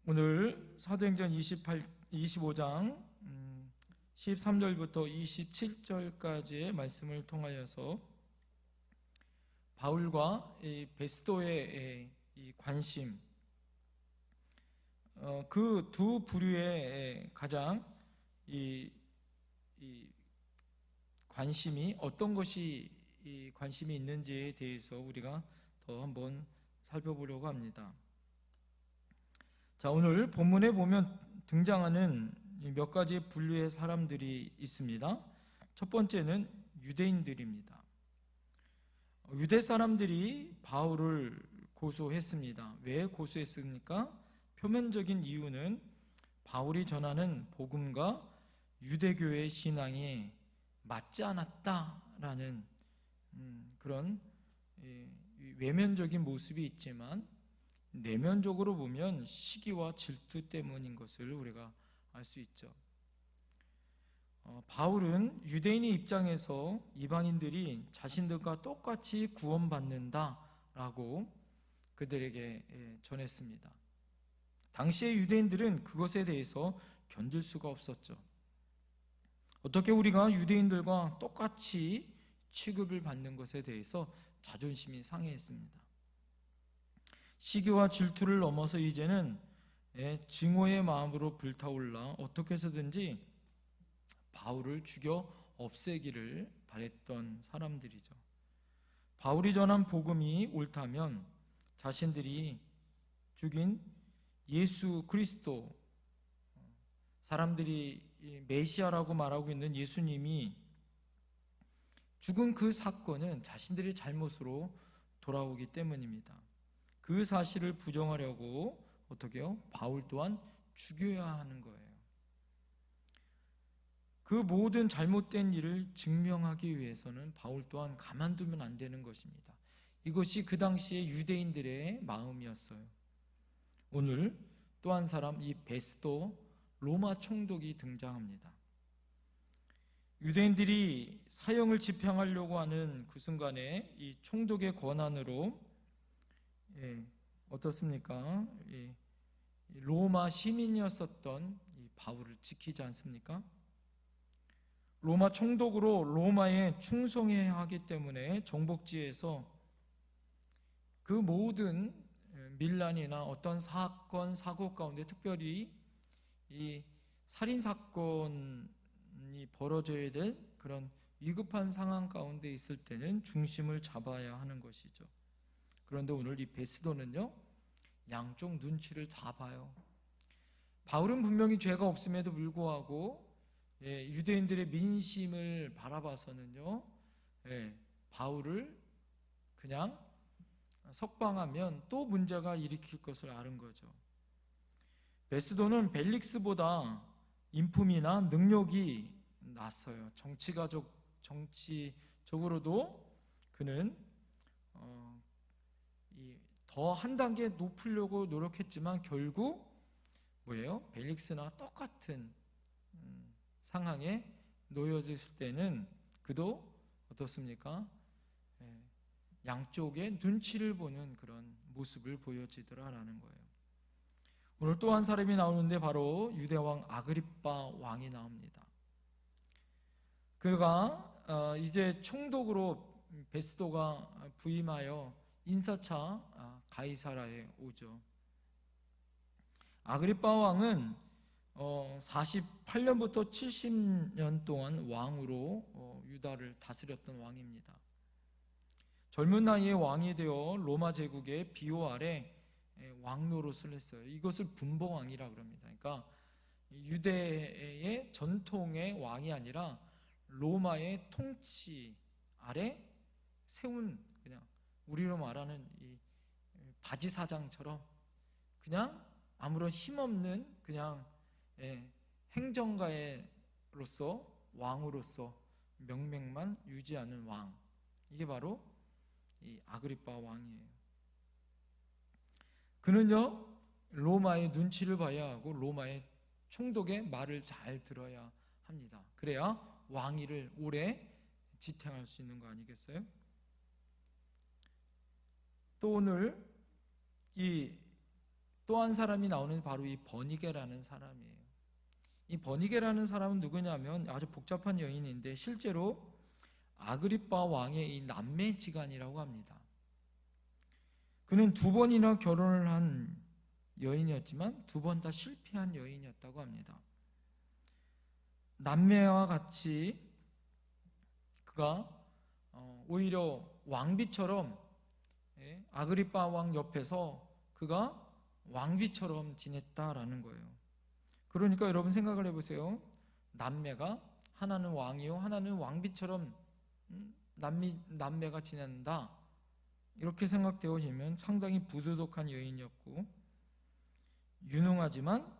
오늘 사도행전 25장 13절부터 27절까지의 말씀을 통하여서 바울과 베스도의 이 관심, 그 두 부류의 가장 이 관심이 어떤 것이 이 관심이 있는지에 대해서 우리가 더 한번 살펴보려고 합니다. 자, 오늘 본문에 보면 등장하는 몇 가지 분류의 사람들이 있습니다. 첫 번째는 유대인들입니다. 유대 사람들이 바울을 고소했습니다. 왜 고소했습니까? 표면적인 이유는 바울이 전하는 복음과 유대교의 신앙이 맞지 않았다라는 그런 외면적인 모습이 있지만 내면적으로 보면 시기와 질투 때문인 것을 우리가 알 수 있죠. 바울은 유대인의 입장에서 이방인들이 자신들과 똑같이 구원받는다라고 그들에게 전했습니다. 당시의 유대인들은 그것에 대해서 견딜 수가 없었죠. 어떻게 우리가 유대인들과 똑같이 취급을 받는 것에 대해서 자존심이 상해했습니다. 시기와 질투를 넘어서 이제는 증오의 마음으로 불타올라 어떻게 해서든지 바울을 죽여 없애기를 바랬던 사람들이죠. 바울이 전한 복음이 옳다면 자신들이 죽인 예수 그리스도, 사람들이 메시아라고 말하고 있는 예수님이 죽은 그 사건은 자신들의 잘못으로 돌아오기 때문입니다. 그 사실을 부정하려고 어떻게 해요? 바울 또한 죽여야 하는 거예요. 그 모든 잘못된 일을 증명하기 위해서는 바울 또한 가만두면 안 되는 것입니다. 이것이 그 당시의 유대인들의 마음이었어요. 오늘 또 한 사람, 이 베스도 로마 총독이 등장합니다. 유대인들이 사형을 집행하려고 하는 그 순간에 이 총독의 권한으로 어떻습니까? 로마 시민이었었던 이 바울을 지키지 않습니까? 로마 총독으로 로마에 충성해야 하기 때문에 정복지에서 그 모든 밀란이나 어떤 사건, 사고 가운데 특별히 이 살인사건이 벌어져야 될 그런 위급한 상황 가운데 있을 때는 중심을 잡아야 하는 것이죠. 그런데 오늘 이 베스도는요, 양쪽 눈치를 다 봐요. 바울은 분명히 죄가 없음에도 불구하고 유대인들의 민심을 바라봐서는요, 바울을 그냥 석방하면 또 문제가 일으킬 것을 아는 거죠. 베스도는 벨릭스보다 인품이나 능력이 났어요. 정치적으로도 그는 더 한 단계 높으려고 노력했지만 결국 뭐예요? 벨릭스나 똑같은 상황에 놓여졌을 때는 그도 어떻습니까? 양쪽의 눈치를 보는 그런 모습을 보여지더라라는 거예요. 오늘 또 한 사람이 나오는데 바로 유대왕 아그리빠 왕이 나옵니다. 그가 이제 총독으로 베스도가 부임하여 인사차 가이사라에 오죠. 아그리빠 왕은 48년부터 70년 동안 왕으로 유다를 다스렸던 왕입니다. 젊은 나이에 왕이 되어 로마 제국의 비호 아래 왕 노릇을 했어요. 이것을 분봉왕이라고 합니다. 그러니까 유대의 전통의 왕이 아니라 로마의 통치 아래 세운, 그냥 우리로 말하는 이 바지사장처럼 그냥 아무런 힘없는 그냥 행정가로서 왕으로서 명맥만 유지하는 왕, 이게 바로 이 아그리빠 왕이에요. 그는요, 로마의 눈치를 봐야 하고 로마의 총독의 말을 잘 들어야 합니다. 그래야 왕위를 오래 지탱할 수 있는 거 아니겠어요? 또 오늘 이 또 한 사람이 나오는 바로 이 버니게라는 사람이에요. 이 버니게라는 사람은 누구냐면 아주 복잡한 여인인데 실제로 아그리빠 왕의 이 남매지간이라고 합니다. 그는 2번이나 결혼을 한 여인이었지만 2번 다 실패한 여인이었다고 합니다. 남매와 같이 그가 오히려 왕비처럼 아그리빠 왕 옆에서 그가 왕비처럼 지냈다라는 거예요. 그러니까 여러분 생각을 해보세요. 남매가 하나는 왕이요 하나는 왕비처럼 남매가 지낸다, 이렇게 생각되어지면 상당히 부도덕한 여인이었고 유능하지만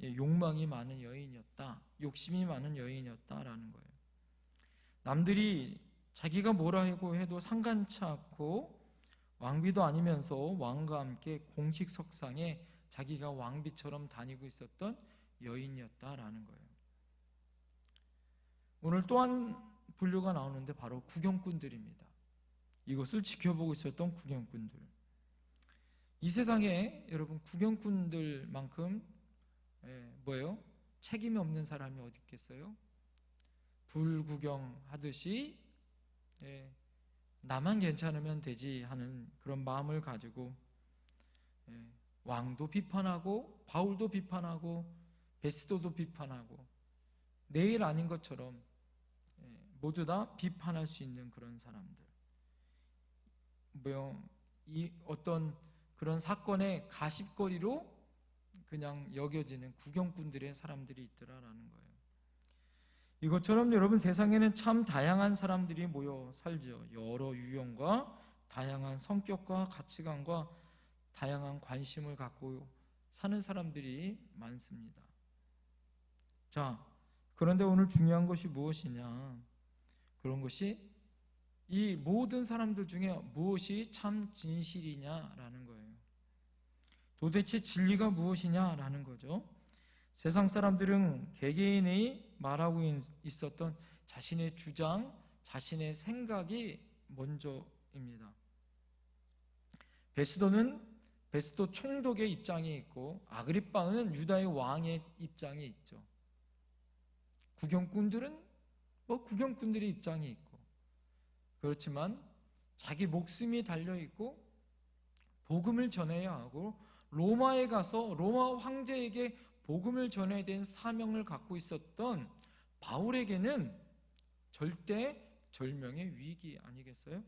욕망이 많은 여인이었다, 욕심이 많은 여인이었다라는 거예요. 남들이 자기가 뭐라고 해도 상관치 않고 왕비도 아니면서 왕과 함께 공식 석상에 자기가 왕비처럼 다니고 있었던 여인이었다라는 거예요. 오늘 또 한 분류가 나오는데 바로 구경꾼들입니다. 이것을 지켜보고 있었던 구경꾼들. 이 세상에 여러분 구경꾼들만큼 뭐예요? 책임이 없는 사람이 어디 있겠어요? 불구경하듯이 나만 괜찮으면 되지 하는 그런 마음을 가지고 왕도 비판하고 바울도 비판하고 베스도도 비판하고 내일 아닌 것처럼 모두 다 비판할 수 있는 그런 사람들. 이 어떤 그런 사건의 가십거리로 그냥 여겨지는 구경꾼들의 사람들이 있더라라는 거예요. 이것처럼 여러분 세상에는 참 다양한 사람들이 모여 살죠. 여러 유형과 다양한 성격과 가치관과 다양한 관심을 갖고 사는 사람들이 많습니다. 자, 그런데 오늘 중요한 것이 무엇이냐? 그런 것이 이 모든 사람들 중에 무엇이 참 진실이냐라는 거예요. 도대체 진리가 무엇이냐라는 거죠. 세상 사람들은 개개인이 말하고 있었던 자신의 주장, 자신의 생각이 먼저입니다. 베스도 총독의 입장이 있고 아그리빠는 유다의 왕의 입장이 있죠. 구경꾼들은 구경꾼들의 입장이 있고, 그렇지만 자기 목숨이 달려있고 복음을 전해야 하고 로마에 가서 로마 황제에게 복음을 전해야 된 사명을 갖고 있었던 바울에게는 절대 절명의 위기 아니겠어요?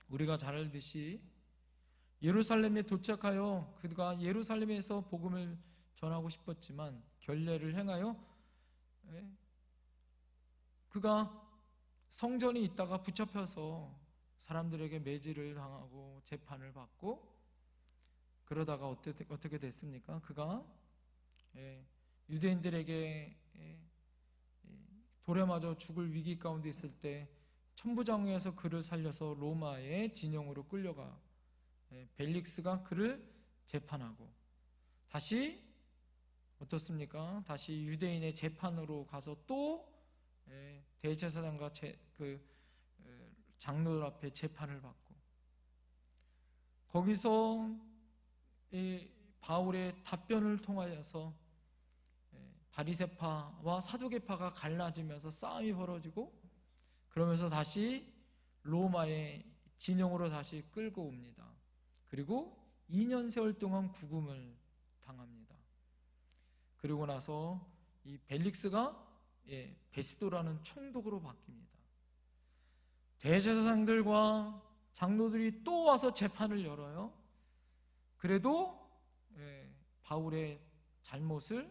우리가 잘 알듯이 예루살렘에 도착하여 그가 예루살렘에서 복음을 전하고 싶었지만 결례를 행하여 그가 성전에 있다가 붙잡혀서 사람들에게 매질을 당하고 재판을 받고 그러다가 어떻게 됐습니까? 그가 유대인들에게 돌에 맞아 죽을 위기 가운데 있을 때 천부장에서 그를 살려서 로마의 진영으로 끌려가 벨릭스가 그를 재판하고 다시 어떻습니까? 다시 유대인의 재판으로 가서 또 대제사장과 장로들 앞에 재판을 받고 거기서 바울의 답변을 통하여서 바리새파와 사두개파가 갈라지면서 싸움이 벌어지고 그러면서 다시 로마의 진영으로 다시 끌고 옵니다. 그리고 2년 세월 동안 구금을 당합니다. 그리고 나서 이 벨릭스가 베스도라는 총독으로 바뀝니다. 대제사장들과 장로들이 또 와서 재판을 열어요. 그래도 바울의 잘못을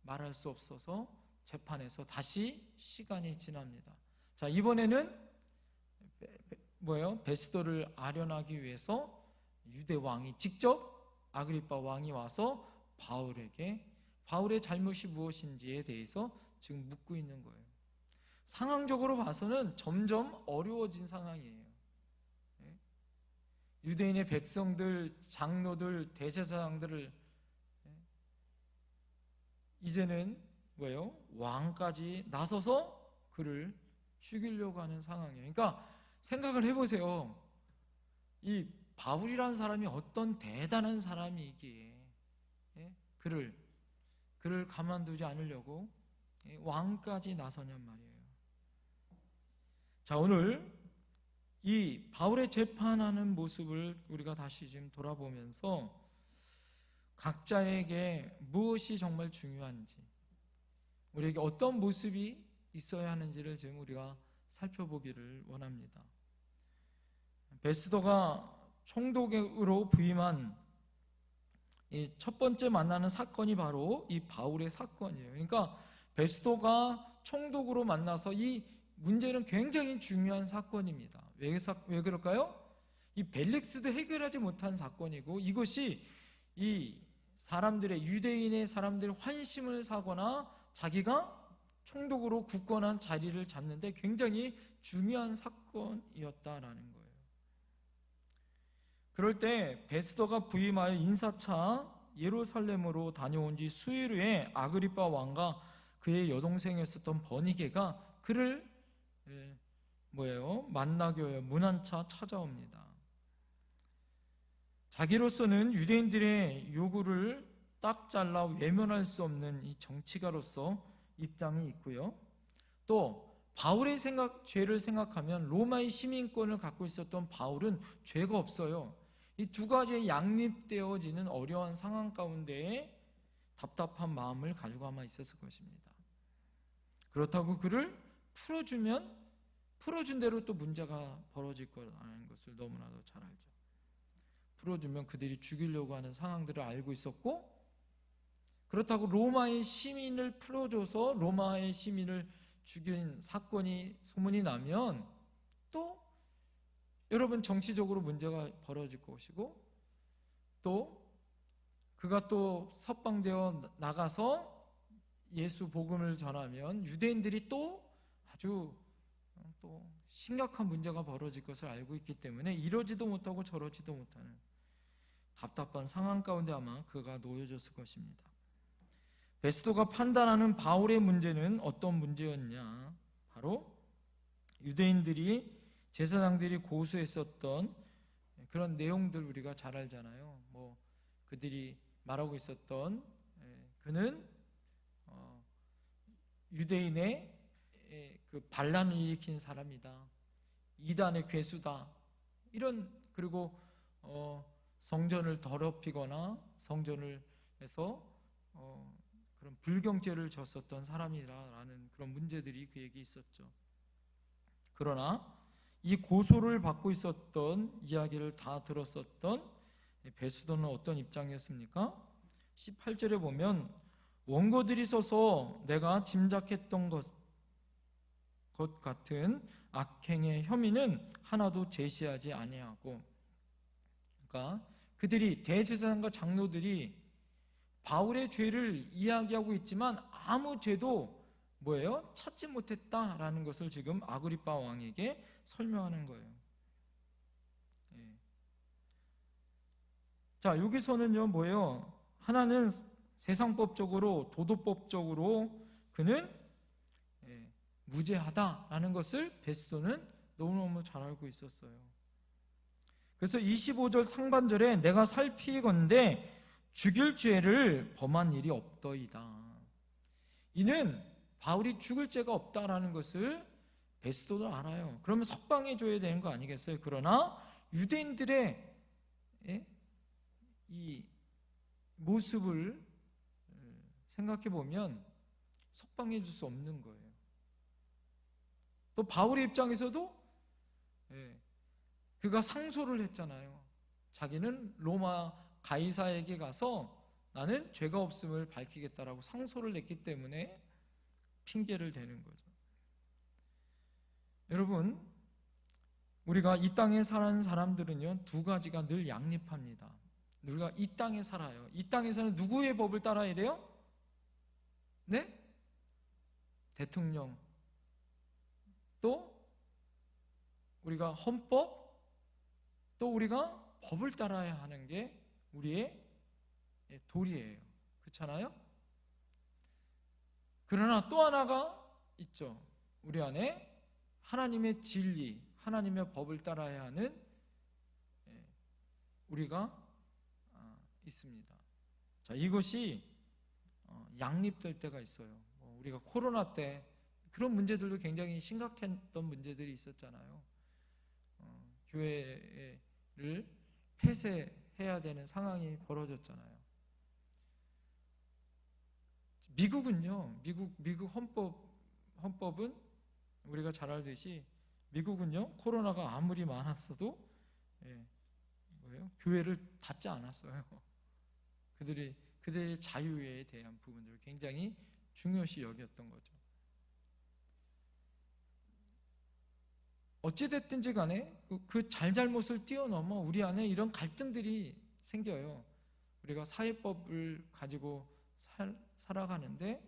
말할 수 없어서 재판에서 다시 시간이 지납니다. 자, 이번에는 베스도를 아련하기 위해서 유대 왕이 직접 아그리빠 왕이 와서 바울에게 바울의 잘못이 무엇인지에 대해서 지금 묻고 있는 거예요. 상황적으로 봐서는 점점 어려워진 상황이에요. 유대인의 백성들, 장로들, 대제사장들을 이제는 왕까지 나서서 그를 죽이려고 하는 상황이에요. 그러니까 생각을 해보세요. 이 바울이라는 사람이 어떤 대단한 사람이기에 그를 가만두지 않으려고 왕까지 나서냔 말이에요. 자, 오늘 이 바울의 재판하는 모습을 우리가 다시 좀 돌아보면서 각자에게 무엇이 정말 중요한지, 우리에게 어떤 모습이 있어야 하는지를 지금 우리가 살펴보기를 원합니다. 베스더가 총독으로 부임한 이 첫 번째 만나는 사건이 바로 이 바울의 사건이에요. 그러니까 베스더가 총독으로 만나서 이 문제는 굉장히 중요한 사건입니다. 왜 그럴까요? 이 벨릭스도 해결하지 못한 사건이고, 이것이 이 사람들의, 유대인의 사람들의 환심을 사거나 자기가 총독으로 굳건한 자리를 잡는데 굉장히 중요한 사건이었다라는 거예요. 그럴 때 베스더가 부임하여 인사차 예루살렘으로 다녀온 지 수일 후에 아그리빠 왕과 그의 여동생이었었던 버니게가 그를 만나기 위해 문 안차 찾아옵니다. 자기로서는 유대인들의 요구를 딱 잘라 외면할 수 없는 이 정치가로서 입장이 있고요. 또 바울의 죄를 생각하면 로마의 시민권을 갖고 있었던 바울은 죄가 없어요. 이 두 가지에 양립되어지는 어려운 상황 가운데에 답답한 마음을 가지고 아마 있었을 것입니다. 그렇다고 그를 풀어준 대로 또 문제가 벌어질 거라는 것을 너무나도 잘 알죠. 풀어주면 그들이 죽이려고 하는 상황들을 알고 있었고, 그렇다고 로마의 시민을 풀어줘서 로마의 시민을 죽인 사건이 소문이 나면 또 여러분 정치적으로 문제가 벌어질 것이고, 또 그가 또 석방되어 나가서 예수 복음을 전하면 유대인들이 또 아주 또 심각한 문제가 벌어질 것을 알고 있기 때문에 이러지도 못하고 저러지도 못하는 답답한 상황 가운데 아마 그가 놓여졌을 것입니다. 베스도가 판단하는 바울의 문제는 어떤 문제였냐? 바로 유대인들이, 제사장들이 고소했었던 그런 내용들 우리가 잘 알잖아요. 그들이 말하고 있었던, 그는 유대인의 그 반란을 일으킨 사람이다, 이단의 괴수다, 이런, 그리고 성전을 더럽히거나 성전을 해서 그런 불경죄를 졌었던 사람이라는 그런 문제들이 그에게 있었죠. 그러나 이 고소를 받고 있었던 이야기를 다 들었었던 베스도는 어떤 입장이었습니까? 18절에 보면 원고들이 서서 내가 짐작했던 것 같은 악행의 혐의는 하나도 제시하지 아니하고, 그러니까 그들이, 대제사장과 장로들이 바울의 죄를 이야기하고 있지만 아무 죄도 찾지 못했다라는 것을 지금 아그리빠 왕에게 설명하는 거예요. 자, 여기서는요 하나는 세상법적으로, 도덕법적으로 그는 무죄하다라는 것을 베스도는 너무너무 잘 알고 있었어요. 그래서 25절 상반절에 내가 살피건대 죽일 죄를 범한 일이 없더이다. 이는 바울이 죽을 죄가 없다라는 것을 베스도도 알아요. 그러면 석방해 줘야 되는 거 아니겠어요? 그러나 유대인들의 이 모습을 생각해 보면 석방해 줄 수 없는 거예요. 또 바울의 입장에서도 그가 상소를 했잖아요. 자기는 로마 가이사에게 가서 나는 죄가 없음을 밝히겠다라고 상소를 냈기 때문에 핑계를 대는 거죠. 여러분, 우리가 이 땅에 사는 사람들은요 두 가지가 늘 양립합니다. 우리가 이 땅에 살아요. 이 땅에서는 누구의 법을 따라야 돼요? 네? 대통령, 또 우리가 헌법, 또 우리가 법을 따라야 하는 게 우리의 도리예요. 그렇잖아요? 그러나 또 하나가 있죠. 우리 안에 하나님의 진리, 하나님의 법을 따라야 하는 우리가 있습니다. 자, 이것이 양립될 때가 있어요. 우리가 코로나 때 그런 문제들도 굉장히 심각했던 문제들이 있었잖아요. 교회를 폐쇄해야 되는 상황이 벌어졌잖아요. 미국은요, 미국 헌법은 우리가 잘 알듯이 미국은요, 코로나가 아무리 많았어도 교회를 닫지 않았어요. 그들의 자유에 대한 부분들을 굉장히 중요시 여겼던 거죠. 어찌됐든지 간에 그 잘잘못을 뛰어넘어 우리 안에 이런 갈등들이 생겨요. 우리가 사회법을 가지고 살아가는데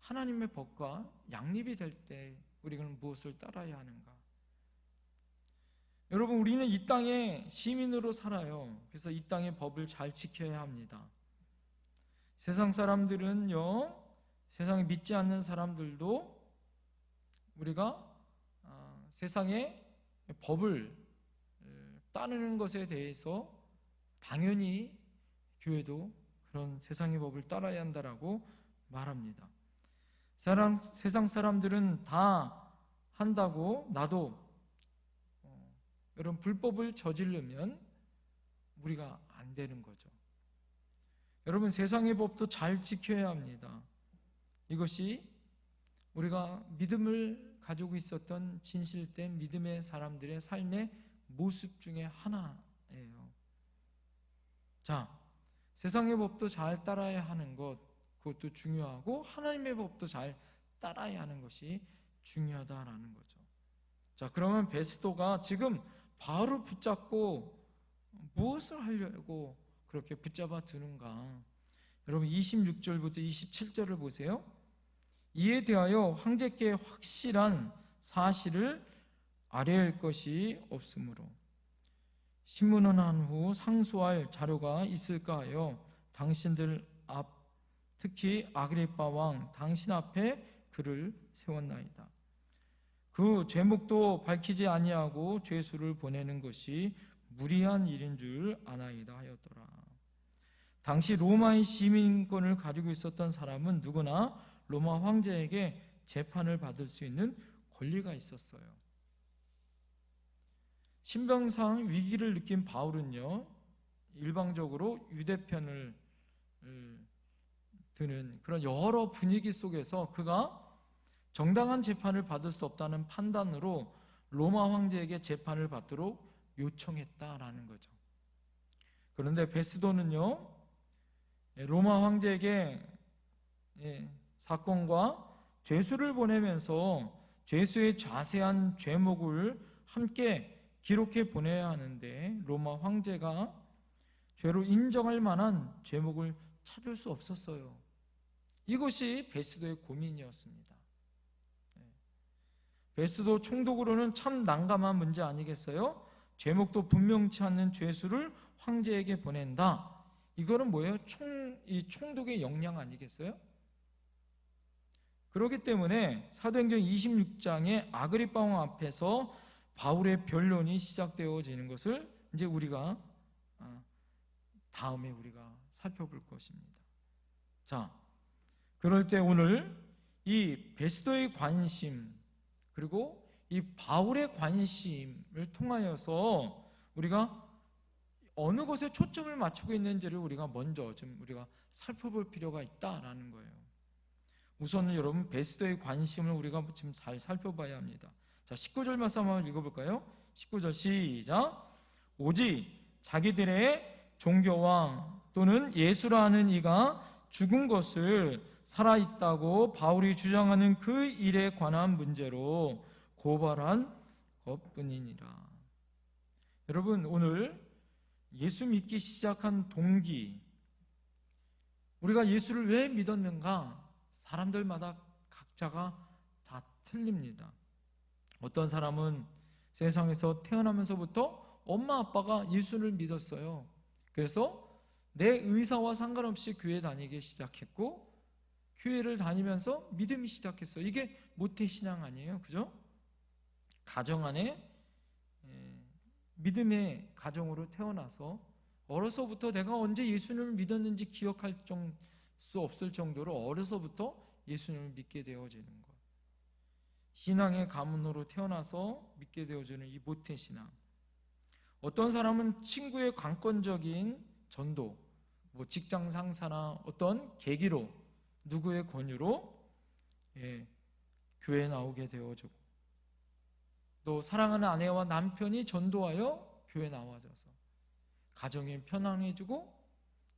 하나님의 법과 양립이 될 때 우리는 무엇을 따라야 하는가? 여러분, 우리는 이 땅의 시민으로 살아요. 그래서 이 땅의 법을 잘 지켜야 합니다. 세상 사람들은요, 세상에 믿지 않는 사람들도 우리가 세상의 법을 따르는 것에 대해서 당연히 교회도 그런 세상의 법을 따라야 한다라고 말합니다. 세상 사람들은 다 한다고 나도 이런 불법을 저지르면 우리가 안 되는 거죠. 여러분, 세상의 법도 잘 지켜야 합니다. 이것이 우리가 믿음을 가지고 있었던 진실된 믿음의 사람들의 삶의 모습 중에 하나예요. 자, 세상의 법도 잘 따라야 하는 것, 그것도 중요하고 하나님의 법도 잘 따라야 하는 것이 중요하다라는 거죠. 자, 그러면 베스도가 지금 바울을 붙잡고 무엇을 하려고 그렇게 붙잡아 두는가? 여러분, 26절부터 27절을 보세요. 이에 대하여 황제께 확실한 사실을 아뢰할 것이 없으므로 신문을 한 후 상소할 자료가 있을까 하여 당신들 앞, 특히 아그리빠 왕 당신 앞에 그를 세웠나이다. 그 죄목도 밝히지 아니하고 죄수를 보내는 것이 무리한 일인 줄 아나이다 하였더라. 당시 로마의 시민권을 가지고 있었던 사람은 누구나 로마 황제에게 재판을 받을 수 있는 권리가 있었어요. 신병상 위기를 느낀 바울은요, 일방적으로 유대편을 드는 그런 여러 분위기 속에서 그가 정당한 재판을 받을 수 없다는 판단으로 로마 황제에게 재판을 받도록 요청했다라는 거죠. 그런데 베스도는요, 로마 황제에게 사건과 죄수를 보내면서 죄수의 자세한 죄목을 함께 기록해 보내야 하는데 로마 황제가 죄로 인정할 만한 죄목을 찾을 수 없었어요. 이것이 베스도의 고민이었습니다. 베스도 총독으로는 참 난감한 문제 아니겠어요? 죄목도 분명치 않는 죄수를 황제에게 보낸다. 이거는 뭐예요? 이 총독의 역량 아니겠어요? 그렇기 때문에 사도행전 26장의 아그리빠 왕 앞에서 바울의 변론이 시작되어지는 것을 이제 우리가 다음에 우리가 살펴볼 것입니다. 자, 그럴 때 오늘 이 베스도의 관심 그리고 이 바울의 관심을 통하여서 우리가 어느 것에 초점을 맞추고 있는지를 우리가 먼저 좀 우리가 살펴볼 필요가 있다라는 거예요. 우선은 여러분 베스도의 관심을 우리가 지금 잘 살펴봐야 합니다. 자, 19절 말씀 한번 읽어볼까요? 19절 시작. 오직 자기들의 종교와 또는 예수라 하는 이가 죽은 것을 살아있다고 바울이 주장하는 그 일에 관한 문제로 고발한 것뿐이니라. 여러분, 오늘 예수 믿기 시작한 동기, 우리가 예수를 왜 믿었는가? 사람들마다 각자가 다 틀립니다. 어떤 사람은 세상에서 태어나면서부터 엄마 아빠가 예수를 믿었어요. 그래서 내 의사와 상관없이 교회 다니기 시작했고 교회를 다니면서 믿음이 시작했어요. 이게 모태신앙 아니에요? 그죠? 가정 안에 믿음의 가정으로 태어나서 어려서부터 내가 언제 예수님을 믿었는지 기억할 수 없을 정도로 어려서부터 예수님을 믿게 되어지는 것. 신앙의 가문으로 태어나서 믿게 되어지는 이 모태신앙. 어떤 사람은 친구의 관건적인 전도, 직장 상사나 어떤 계기로, 누구의 권유로 교회에 나오게 되어지고, 또 사랑하는 아내와 남편이 전도하여 교회에 나와줘서 가정이 편안해지고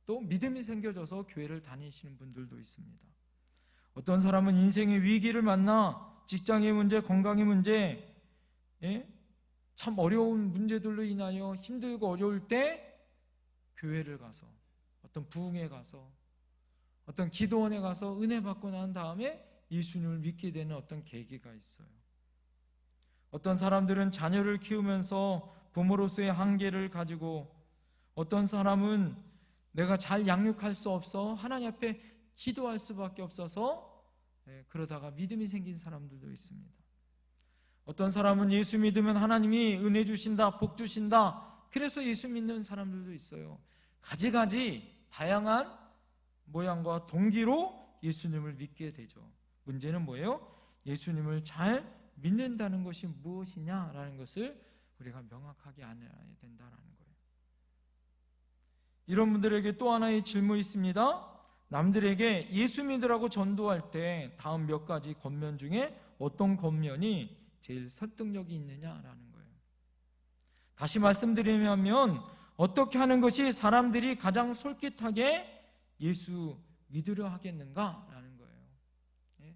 또 믿음이 생겨져서 교회를 다니시는 분들도 있습니다. 어떤 사람은 인생의 위기를 만나 직장의 문제, 건강의 문제, 참 어려운 문제들로 인하여 힘들고 어려울 때 교회를 가서, 어떤 부흥회 가서, 어떤 기도원에 가서 은혜 받고 난 다음에 예수님을 믿게 되는 어떤 계기가 있어요. 어떤 사람들은 자녀를 키우면서 부모로서의 한계를 가지고, 어떤 사람은 내가 잘 양육할 수 없어 하나님 앞에 기도할 수밖에 없어서 그러다가 믿음이 생긴 사람들도 있습니다. 어떤 사람은 예수 믿으면 하나님이 은혜 주신다, 복 주신다, 그래서 예수 믿는 사람들도 있어요. 가지가지 다양한 모양과 동기로 예수님을 믿게 되죠. 문제는 뭐예요? 예수님을 잘 믿는다는 것이 무엇이냐라는 것을 우리가 명확하게 알아야 된다라는 거예요. 이런 분들에게 또 하나의 질문이 있습니다. 남들에게 예수 믿으라고 전도할 때 다음 몇 가지 겉면 중에 어떤 겉면이 제일 설득력이 있느냐라는 거예요. 다시 말씀드리면 어떻게 하는 것이 사람들이 가장 솔깃하게 예수 믿으려 하겠는가라는 거예요.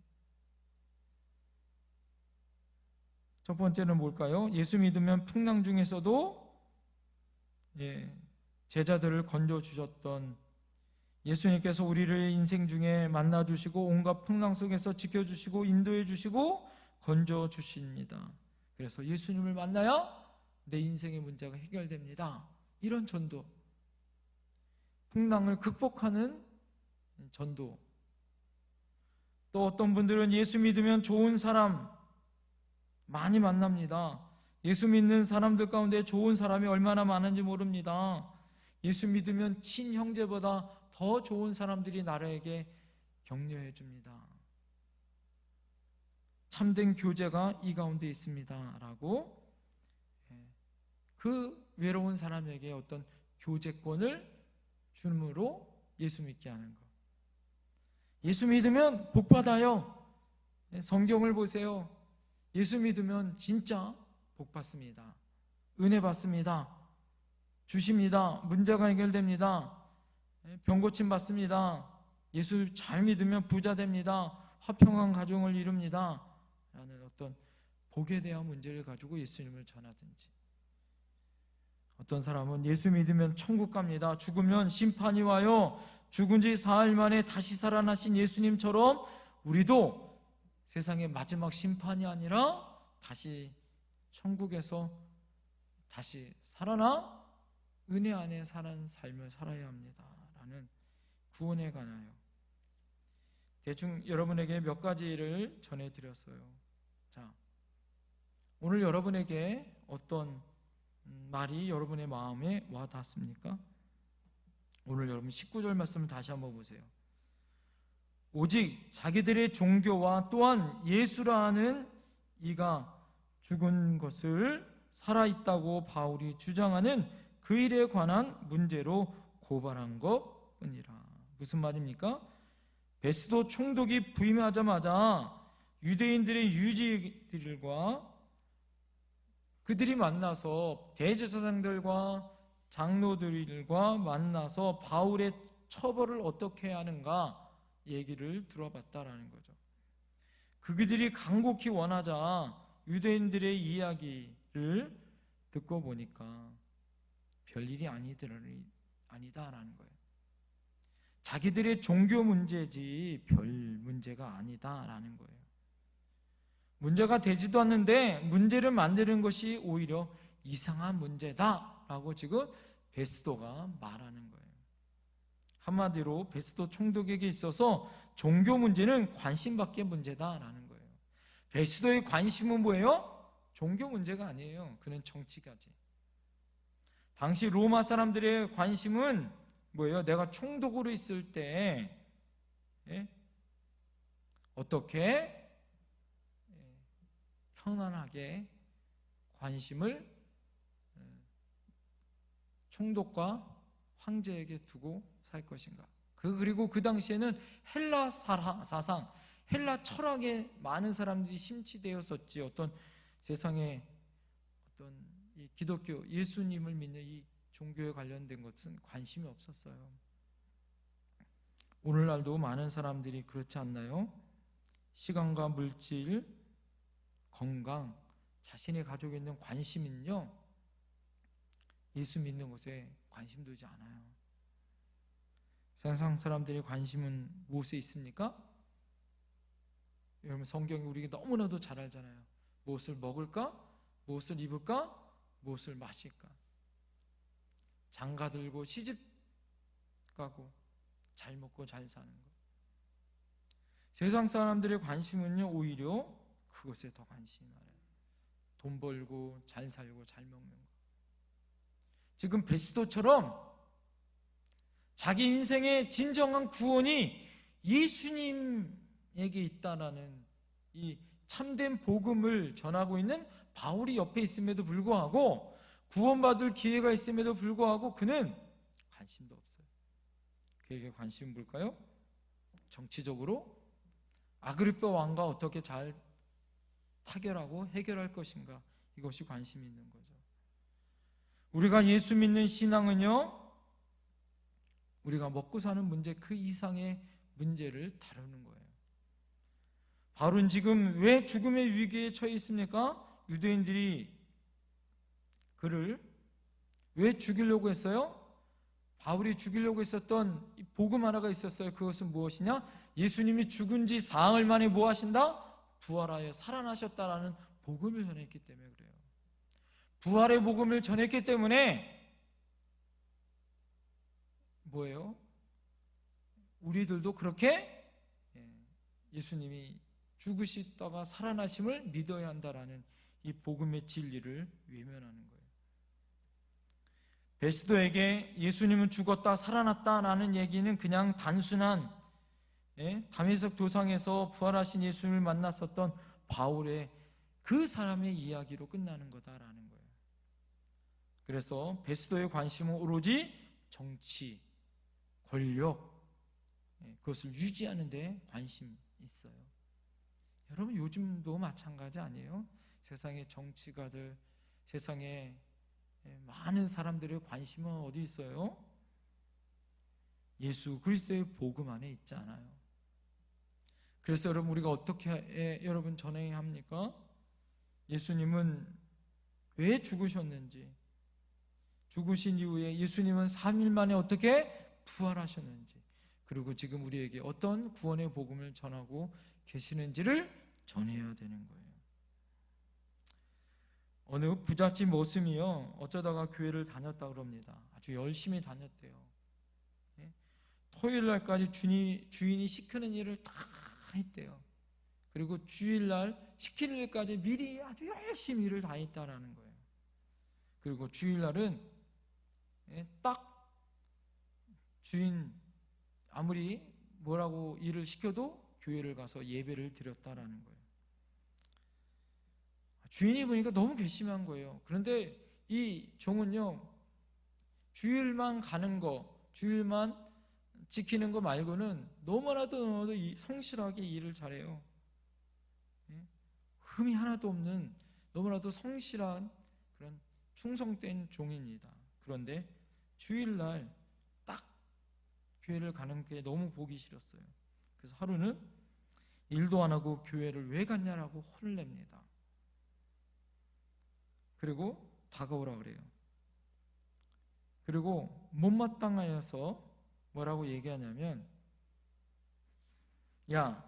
첫 번째는 뭘까요? 예수 믿으면 풍랑 중에서도 제자들을 건져주셨던 예수님께서 우리를 인생 중에 만나주시고 온갖 풍랑 속에서 지켜주시고 인도해주시고 건져주십니다. 그래서 예수님을 만나야 내 인생의 문제가 해결됩니다. 이런 전도, 풍랑을 극복하는 전도. 또 어떤 분들은 예수 믿으면 좋은 사람 많이 만납니다. 예수 믿는 사람들 가운데 좋은 사람이 얼마나 많은지 모릅니다. 예수 믿으면 친형제보다 더 좋은 사람들이 나에게 격려해 줍니다. 참된 교제가 이 가운데 있습니다 라고 그 외로운 사람에게 어떤 교제권을 주므로 예수 믿게 하는 것. 예수 믿으면 복 받아요. 성경을 보세요. 예수 믿으면 진짜 복 받습니다. 은혜 받습니다. 주십니다. 문제가 해결됩니다. 병 고침 받습니다. 예수 잘 믿으면 부자 됩니다. 화평한 가정을 이룹니다. 라는 어떤 복에 대한 문제를 가지고 예수님을 전하든지, 어떤 사람은 예수 믿으면 천국 갑니다. 죽으면 심판이 와요. 죽은 지 사흘 만에 다시 살아나신 예수님처럼 우리도 세상의 마지막 심판이 아니라 다시 천국에서 다시 살아나 은혜 안에 사는 삶을 살아야 합니다 라는 구원에 관하여 대충 여러분에게 몇 가지를 전해드렸어요. 자, 오늘 여러분에게 어떤 말이 여러분의 마음에 와 닿습니까? 오늘 여러분 19절 말씀을 다시 한번 보세요. 오직 자기들의 종교와 또한 예수라 하는 이가 죽은 것을 살아있다고 바울이 주장하는 그 일에 관한 문제로 고발한 것뿐이라. 무슨 말입니까? 베스도 총독이 부임하자마자 유대인들의 유지들과 그들이 만나서 대제사장들과 장로들과 만나서 바울의 처벌을 어떻게 하는가 얘기를 들어봤다라는 거죠. 그들이 간곡히 원하자 유대인들의 이야기를 듣고 보니까 별일이 아니다라는 거예요. 자기들의 종교 문제지 별 문제가 아니다라는 거예요. 문제가 되지도 않는데 문제를 만드는 것이 오히려 이상한 문제다라고 지금 베스도가 말하는 거예요. 한마디로 베스도 총독에게 있어서 종교 문제는 관심밖에 문제다라는 거예요. 베스도의 관심은 뭐예요? 종교 문제가 아니에요. 그는 정치가지. 당시 로마 사람들의 관심은 뭐예요? 내가 총독으로 있을 때 어떻게 편안하게 관심을 총독과 황제에게 두고 살 것인가? 그리고 그 당시에는 헬라 사상, 헬라 철학에 많은 사람들이 심취되었었지. 어떤 세상에 어떤 이 기독교 예수님을 믿는 이 종교에 관련된 것은 관심이 없었어요. 오늘날도 많은 사람들이 그렇지 않나요? 시간과 물질, 건강, 자신이 가지고 있는 관심은요, 예수 믿는 것에 관심 두지 않아요. 세상 사람들의 관심은 무엇에 있습니까? 여러분, 성경이 우리에게 너무나도 잘 알잖아요. 무엇을 먹을까? 무엇을 입을까? 무엇을 마실까? 장가 들고 시집 가고 잘 먹고 잘 사는 것. 세상 사람들의 관심은요, 오히려 그것에 더 관심이 많아요. 돈 벌고 잘 살고 잘 먹는 것. 지금 베스도처럼 자기 인생의 진정한 구원이 예수님에게 있다라는 이 참된 복음을 전하고 있는 바울이 옆에 있음에도 불구하고, 구원받을 기회가 있음에도 불구하고 그는 관심도 없어요. 그에게 관심은 뭘까요? 정치적으로 아그리파 왕과 어떻게 잘 타결하고 해결할 것인가, 이것이 관심이 있는 거죠. 우리가 예수 믿는 신앙은요, 우리가 먹고 사는 문제 그 이상의 문제를 다루는 거예요. 바울은 지금 왜 죽음의 위기에 처해 있습니까? 유대인들이 그를 왜 죽이려고 했어요? 바울이 죽이려고 했었던 복음 하나가 있었어요. 그것은 무엇이냐? 예수님이 죽은 지 사흘 만에 뭐 하신다? 부활하여 살아나셨다라는 복음을 전했기 때문에 그래요. 부활의 복음을 전했기 때문에 뭐예요? 우리들도 그렇게 예수님이 죽으시다가 살아나심을 믿어야 한다라는 이 복음의 진리를 외면하는 거예요. 베스도에게 예수님은 죽었다 살아났다라는 얘기는 그냥 단순한 다메섹 도상에서 부활하신 예수님을 만났었던 바울의 그 사람의 이야기로 끝나는 거다라는 거예요. 그래서 베스도의 관심은 오로지 정치, 권력, 그것을 유지하는 데 관심이 있어요. 여러분, 요즘도 마찬가지 아니에요? 세상의 정치가들, 세상에 많은 사람들의 관심은 어디 있어요? 예수 그리스도의 복음 안에 있지 않아요. 그래서 여러분, 우리가 어떻게 여러분 전해야 합니까? 예수님은 왜 죽으셨는지, 죽으신 이후에 예수님은 3일 만에 어떻게 부활하셨는지, 그리고 지금 우리에게 어떤 구원의 복음을 전하고 계시는지를 전해야 되는 거예요. 어느 부잣집 모습이요, 어쩌다가 교회를 다녔다 그럽니다. 아주 열심히 다녔대요. 토요일 날까지 주인이 시키는 일을 다 했대요. 그리고 주일날 시키는 일까지 미리 아주 열심히 일을 다 했다라는 거예요. 그리고 주일날은 딱 주인 아무리 뭐라고 일을 시켜도 교회를 가서 예배를 드렸다라는 거예요. 주인이 보니까 너무 괘씸한 거예요. 그런데 이 종은요, 주일만 가는 거, 주일만 지키는 거 말고는 너무나도 성실하게 일을 잘해요. 흠이 하나도 없는 너무나도 성실한 그런 충성된 종입니다. 그런데 주일날 딱 교회를 가는 게 너무 보기 싫었어요. 그래서 하루는 일도 안 하고 교회를 왜 갔냐라고 혼을 냅니다. 그리고 다가오라 그래요. 그리고 못마땅하여서 뭐라고 얘기하냐면, 야,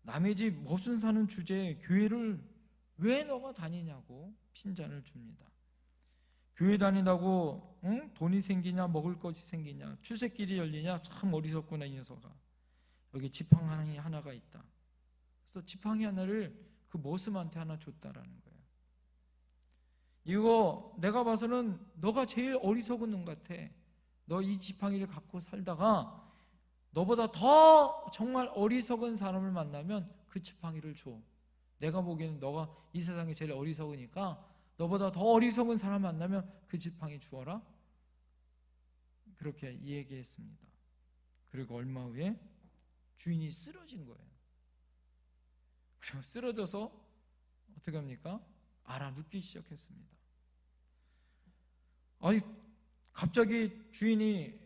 남의 집 모순 사는 주제에 교회를 왜 너가 다니냐고 핀잔을 줍니다. 교회 다닌다고 돈이 생기냐, 먹을 것이 생기냐, 출세길이 열리냐, 참 어리석구나 이 녀석아. 여기 지팡이 하나가 있다. 그래서 지팡이 하나를 그 모습한테 하나 줬다라는 거예요. 이거 내가 봐서는 너가 제일 어리석은 놈 같아. 너 이 지팡이를 갖고 살다가 너보다 더 정말 어리석은 사람을 만나면 그 지팡이를 줘. 내가 보기에는 너가 이 세상에 제일 어리석으니까 너보다 더 어리석은 사람 만나면 그 지팡이 주어라. 그렇게 얘기했습니다. 그리고 얼마 후에 주인이 쓰러진 거예요. 그리고 쓰러져서 어떻게 합니까? 알아눕기 시작했습니다. 아니, 갑자기 주인이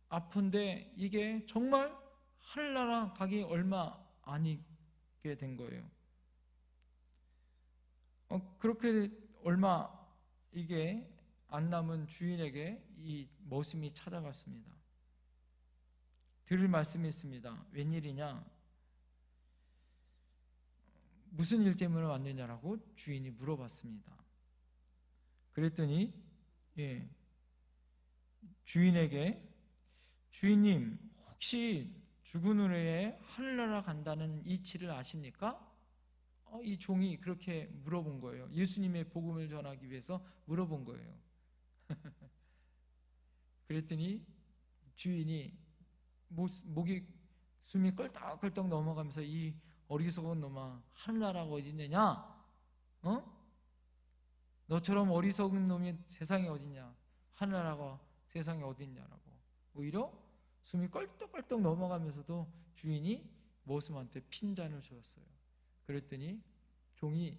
아픈데 이게 정말 하늘나라 가기 얼마 아니게 된 거예요. 그렇게 얼마 이게 안 남은 주인에게 이 머슴이 찾아갔습니다. 들을 말씀이 있습니다. 웬일이냐? 무슨 일 때문에 왔느냐라고 주인이 물어봤습니다. 그랬더니 주인에게 주인님 혹시 죽은 후에 하늘나라 간다는 이치를 아십니까? 이 종이 그렇게 물어본 거예요. 예수님의 복음을 전하기 위해서 물어본 거예요. 그랬더니 주인이 목이 숨이 껄떡껄떡 넘어가면서 이 어리석은 놈아, 하늘나라가 어디 있느냐? 너처럼 어리석은 놈이 세상에 어딨냐? 하늘나라가 세상에 어디 있냐라고. 오히려 숨이 껄떡껄떡 넘어가면서도 주인이 머슴한테 핀잔을 주었어요. 그랬더니 종이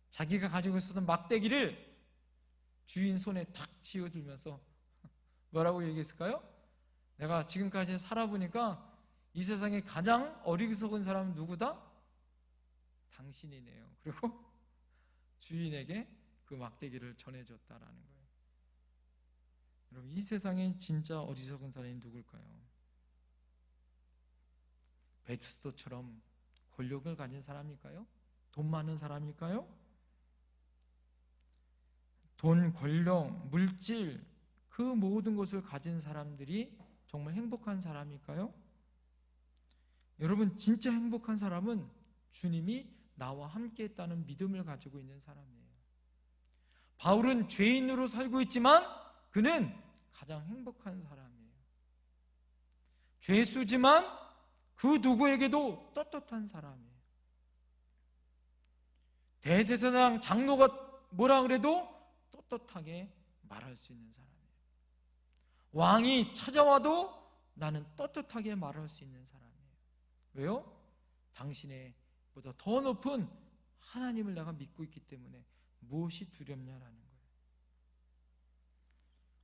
자기가 가지고 있었던 막대기를 주인 손에 탁 쥐어들면서 뭐라고 얘기했을까요? 내가 지금까지 살아보니까 이 세상에 가장 어리석은 사람은 누구다? 당신이네요. 그리고 주인에게 그 막대기를 전해줬다라는 거예요. 여러분, 이 세상에 진짜 어리석은 사람이 누굴까요? 베드스도처럼 권력을 가진 사람일까요? 돈 많은 사람일까요? 돈, 권력, 물질, 그 모든 것을 가진 사람들이 정말 행복한 사람일까요? 여러분, 진짜 행복한 사람은 주님이 나와 함께 했다는 믿음을 가지고 있는 사람이에요. 바울은 죄인으로 살고 있지만 그는 가장 행복한 사람이에요. 죄수지만 그 누구에게도 떳떳한 사람이에요. 대제사장 장로가 뭐라 그래도 떳떳하게 말할 수 있는 사람이에요. 왕이 찾아와도 나는 떳떳하게 말할 수 있는 사람이에요. 왜요? 당신의 보다 더 높은 하나님을 내가 믿고 있기 때문에 무엇이 두렵냐라는 거예요.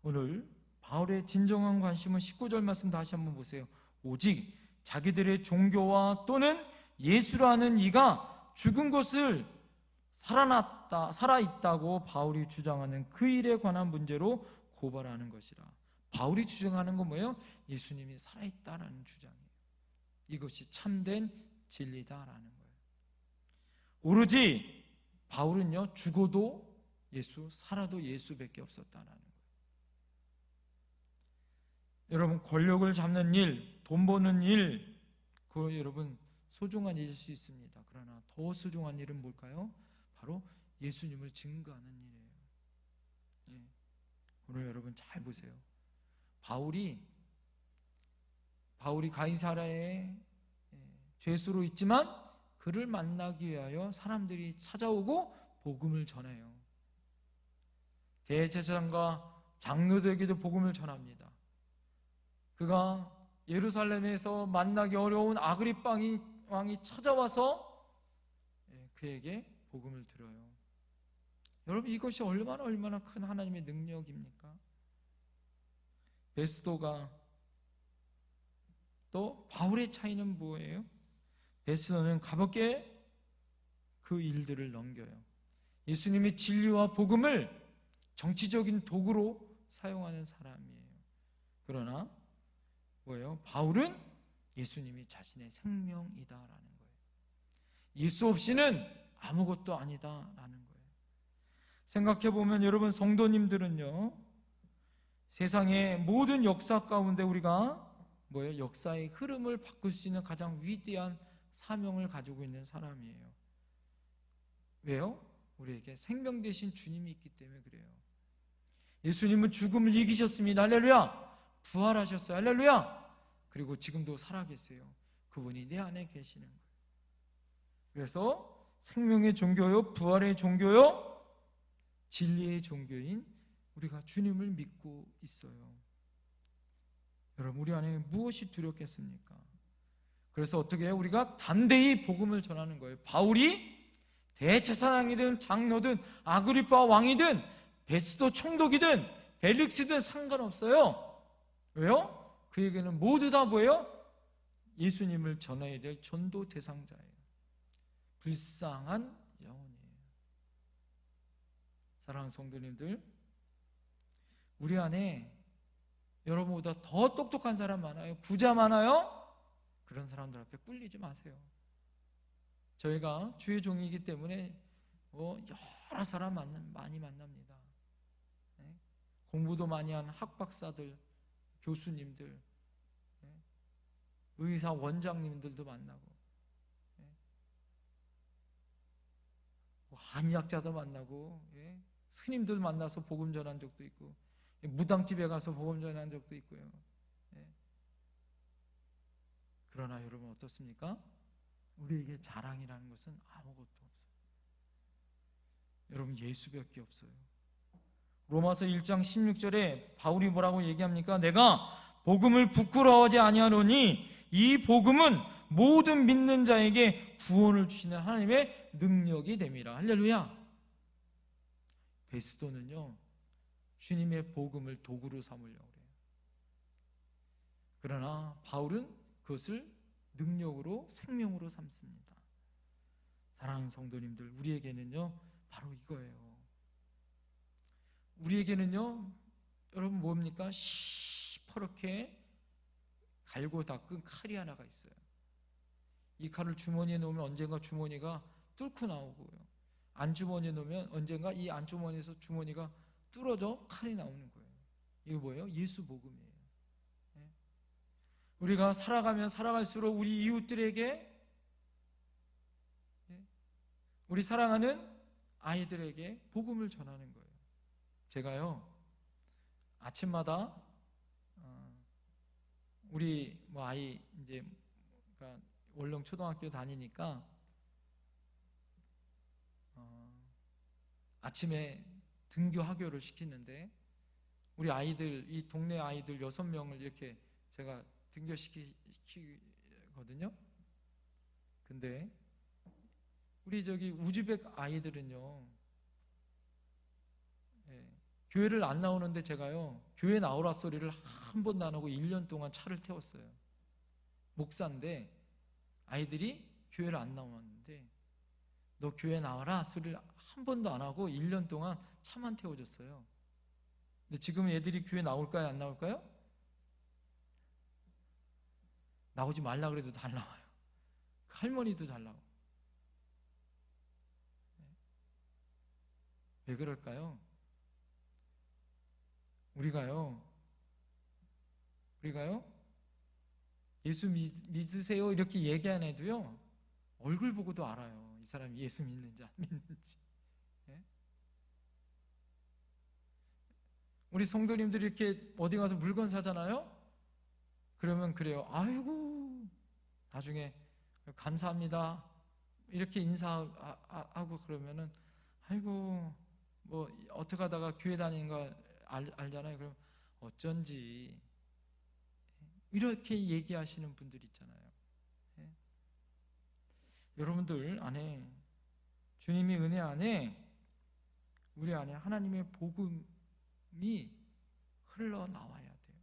오늘 바울의 진정한 관심은 19절 말씀 다시 한번 보세요. 오직 자기들의 종교와 또는 예수라는 이가 죽은 것을 살아있다고 바울이 주장하는 그 일에 관한 문제로 고발하는 것이라. 바울이 주장하는 건 뭐예요? 예수님이 살아있다라는 주장이에요. 이것이 참된 진리다라는 거예요. 오로지 바울은요, 죽어도 예수, 살아도 예수밖에 없었다라는 거예요. 여러분, 권력을 잡는 일, 돈 버는 일, 그거 여러분 소중한 일일 수 있습니다. 그러나 더 소중한 일은 뭘까요? 바로 예수님을 증거하는 일이에요. 오늘 여러분 잘 보세요. 바울이 가이사랴에 죄수로 있지만 그를 만나기 위하여 사람들이 찾아오고 복음을 전해요. 대제사장과 장로들에게도 복음을 전합니다. 그가 예루살렘에서 만나기 어려운 아그리빠 왕이 찾아와서 그에게 복음을 들어요. 여러분, 이것이 얼마나 큰 하나님의 능력입니까? 베스도가 또 바울의 차이는 뭐예요? 베스도는 가볍게 그 일들을 넘겨요. 예수님의 진리와 복음을 정치적인 도구로 사용하는 사람이에요. 그러나 뭐예요? 바울은 예수님이 자신의 생명이다라는 거예요. 예수 없이는 아무것도 아니다라는 거예요. 생각해보면 여러분, 성도님들은요, 세상의 모든 역사 가운데 우리가 뭐예요? 역사의 흐름을 바꿀 수 있는 가장 위대한 사명을 가지고 있는 사람이에요. 왜요? 우리에게 생명 되신 주님이 있기 때문에 그래요. 예수님은 죽음을 이기셨습니다. 할렐루야! 부활하셨어요. 할렐루야! 그리고 지금도 살아계세요. 그분이 내 안에 계시는 거예요. 그래서 생명의 종교요, 부활의 종교요, 진리의 종교인 우리가 주님을 믿고 있어요. 여러분, 우리 안에 무엇이 두렵겠습니까? 그래서 어떻게 해요? 우리가 담대히 복음을 전하는 거예요. 바울이 대제사장이든 장로든 아그리파 왕이든 베스도 총독이든 벨릭스든 상관없어요. 왜요? 그에게는 모두 다 뭐예요? 예수님을 전해야 될 전도 대상자예요. 불쌍한 영혼이에요. 사랑하는 성도님들, 우리 안에 여러분보다 더 똑똑한 사람 많아요. 부자 많아요. 그런 사람들 앞에 꿀리지 마세요. 저희가 주의 종이기 때문에 여러 사람 많이 만납니다. 공부도 많이 한 학박사들, 교수님들, 의사 원장님들도 만나고, 한의학자도 만나고, 스님들 만나서 복음 전한 적도 있고, 무당집에 가서 복음 전한 적도 있고요. 그러나 여러분 어떻습니까? 우리에게 자랑이라는 것은 아무것도 없어요. 여러분, 예수밖에 없어요. 로마서 1장 16절에 바울이 뭐라고 얘기합니까? 내가 복음을 부끄러워하지 아니하노니 이 복음은 모든 믿는 자에게 구원을 주시는 하나님의 능력이 됨이라. 할렐루야. 베스도는요, 주님의 복음을 도구로 삼으려고 그래요. 그러나 바울은 그것을 능력으로, 생명으로 삼습니다. 사랑하는 성도님들, 우리에게는요 바로 이거예요. 우리에게는요, 여러분 뭡니까? 시퍼렇게 갈고 닦은 칼이 하나가 있어요. 이 칼을 주머니에 놓으면 언젠가 주머니가 뚫고 나오고요, 안주머니에 놓으면 언젠가 이 안주머니에서 주머니가 뚫어져 칼이 나오는 거예요. 이게 뭐예요? 예수 복음이에요. 우리가 살아가면 살아갈수록 우리 이웃들에게, 우리 사랑하는 아이들에게 복음을 전하는 거예요. 제가요 아침마다 우리 아이 이제 그러니까 원룸 초등학교 다니니까 아침에 등교 하교를 시키는데, 우리 아이들, 이 동네 아이들 6명을 이렇게 제가 등교시키거든요. 근데 우리 저기 우즈벡 아이들은요, 교회를 안 나오는데 제가요 교회 나오라 소리를 한 번도 안 하고 1년 동안 차를 태웠어요. 목사인데 아이들이 교회를 안 나오는데 너 교회 나와라 소리를 한 번도 안 하고 1년 동안 차만 태워줬어요. 근데 지금 애들이 교회 나올까요, 안 나올까요? 나오지 말라 그래도 잘 나와요. 할머니도 잘 나오고. 왜 그럴까요? 우리가요 예수 믿으세요 이렇게 얘기 안 해도요 얼굴 보고도 알아요, 이 사람이 예수 믿는지 안 믿는지. 우리 성도님들이 이렇게 어디 가서 물건 사잖아요. 그러면 그래요, 아이고 나중에 감사합니다 이렇게 인사하고 그러면은 아이고 뭐 어떻게 하다가 교회 다니는 거 알잖아요. 그럼 어쩐지 이렇게 얘기하시는 분들 있잖아요. 여러분들 안에, 주님의 은혜 안에, 우리 안에 하나님의 복음이 흘러나와야 돼요.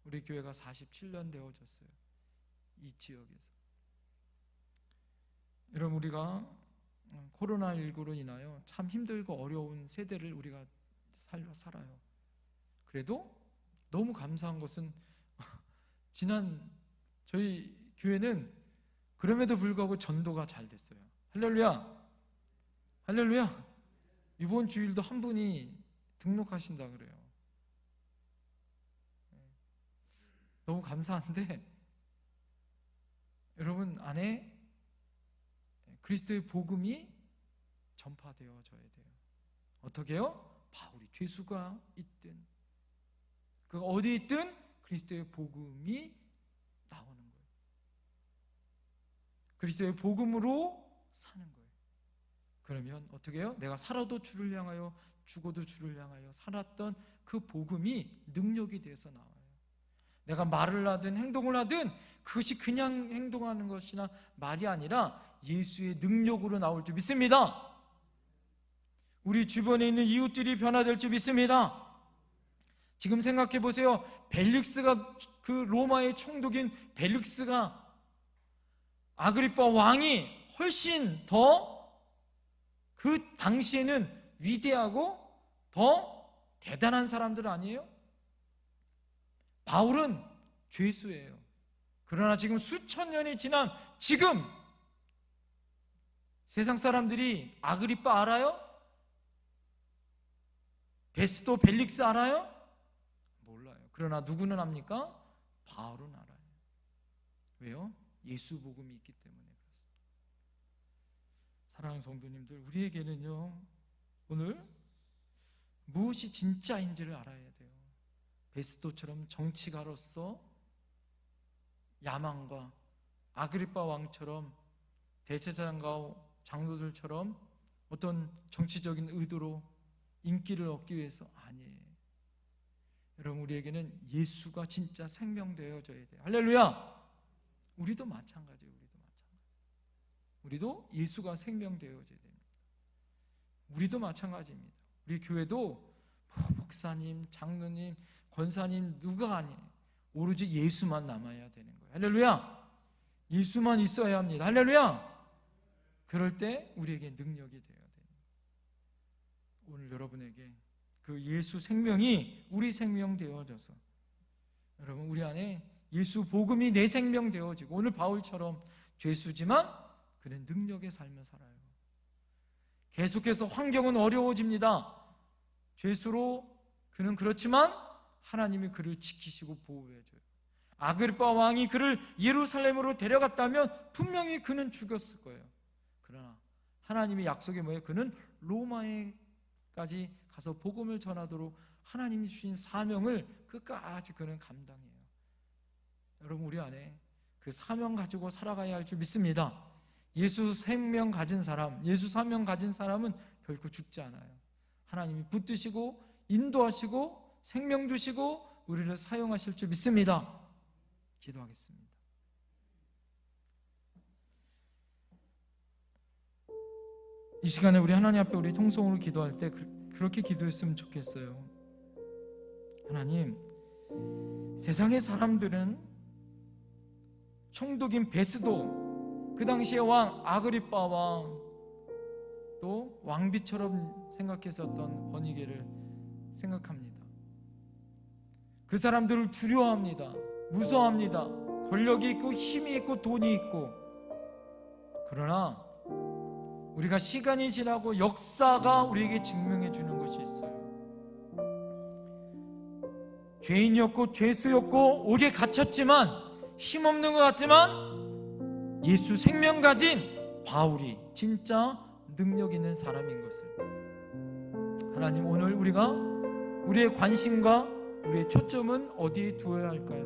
우리 교회가 47년 되어졌어요, 이 지역에서. 여러분, 우리가 코로나19로 인하여 참 힘들고 어려운 세대를 우리가 살아요. 그래도 너무 감사한 것은 지난 저희 교회는 그럼에도 불구하고 전도가 잘 됐어요. 할렐루야. 할렐루야. 이번 주일도 한 분이 등록하신다 그래요. 너무 감사한데 여러분 안에 그리스도의 복음이 전파되어져야 돼요. 어떻게 해요? 바울이 죄수가 있든 그가 어디 있든 그리스도의 복음이 그리스도의 복음으로 사는 거예요. 그러면 어떻게 해요? 내가 살아도 주를 향하여 죽어도 주를 향하여 살았던 그 복음이 능력이 돼서 나와요. 내가 말을 하든 행동을 하든 그것이 그냥 행동하는 것이나 말이 아니라 예수의 능력으로 나올 줄 믿습니다. 우리 주변에 있는 이웃들이 변화될 줄 믿습니다. 지금 생각해 보세요. 벨릭스가, 그 로마의 총독인 벨릭스가, 아그리빠 왕이 훨씬 더 그 당시에는 위대하고 더 대단한 사람들 아니에요? 바울은 죄수예요. 그러나 지금 수천 년이 지난 지금 세상 사람들이 아그리빠 알아요? 베스도 벨릭스 알아요? 몰라요. 그러나 누구는 압니까? 바울은 알아요. 왜요? 예수 복음이 있기 때문에 그렇습니다. 사랑하는 성도님들, 우리에게는요 오늘 무엇이 진짜인지를 알아야 돼요. 베스도처럼 정치가로서 야망과, 아그리빠 왕처럼 대제사장과 장로들처럼 어떤 정치적인 의도로 인기를 얻기 위해서 아니에요. 여러분, 우리에게는 예수가 진짜 생명되어져야 돼요. 할렐루야. 우리도 마찬가지예요. 우리도 예수가 생명되어져야 됩니다. 우리도 마찬가지입니다. 우리 교회도 목사님, 장로님, 권사님 누가 아니에요. 오로지 예수만 남아야 되는 거예요. 할렐루야. 예수만 있어야 합니다. 할렐루야. 그럴 때 우리에게 능력이 되어야 됩니다. 오늘 여러분에게 그 예수 생명이 우리 생명 되어져서, 여러분 우리 안에 예수 복음이 내 생명 되어지고, 오늘 바울처럼 죄수지만 그는 능력의 삶을 살아요. 계속해서 환경은 어려워집니다. 죄수로 그는 그렇지만 하나님이 그를 지키시고 보호해줘요. 아그리빠 왕이 그를 예루살렘으로 데려갔다면 분명히 그는 죽였을 거예요. 그러나 하나님의 약속이 뭐예요? 그는 로마에까지 가서 복음을 전하도록 하나님이 주신 사명을 끝까지 그는 감당해요. 여러분, 우리 안에 그 사명 가지고 살아가야 할 줄 믿습니다. 예수 생명 가진 사람, 예수 사명 가진 사람은 결코 죽지 않아요. 하나님이 붙드시고 인도하시고 생명 주시고 우리를 사용하실 줄 믿습니다. 기도하겠습니다. 이 시간에 우리 하나님 앞에 우리 통성으로 기도할 때 그렇게 기도했으면 좋겠어요. 하나님, 세상의 사람들은 총독인 베스도, 그 당시의 왕 아그리빠 왕, 또 왕비처럼 생각했었던 버니게를 생각합니다. 그 사람들을 두려워합니다. 무서워합니다. 권력이 있고 힘이 있고 돈이 있고. 그러나 우리가 시간이 지나고 역사가 우리에게 증명해 주는 것이 있어요. 죄인이었고 죄수였고 옥에 갇혔지만, 힘없는 것 같지만 예수 생명 가진 바울이 진짜 능력 있는 사람인 것을, 하나님, 오늘 우리가 우리의 관심과 우리의 초점은 어디에 두어야 할까요?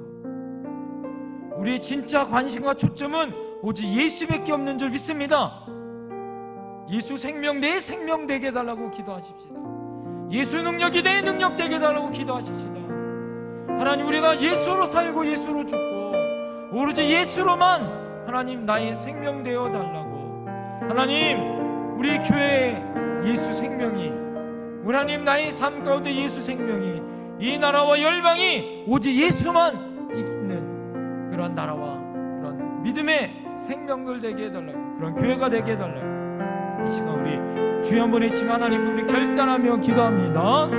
우리의 진짜 관심과 초점은 오직 예수밖에 없는 줄 믿습니다. 예수 생명, 내 생명 되게 해달라고 기도하십시다. 예수 능력이 내 능력 되게 해달라고 기도하십시다. 하나님, 우리가 예수로 살고 예수로 죽고 오로지 예수로만 하나님 나의 생명 되어 달라고. 하나님, 우리 교회의 예수 생명이, 하나님 나의 삶 가운데 예수 생명이, 이 나라와 열방이 오직 예수만 있는 그런 나라와 그런 믿음의 생명들 되게 해달라고, 그런 교회가 되게 해달라고. 이 시간 우리 주여 한번 외치며 하나님 우리 결단하며 기도합니다.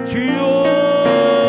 주여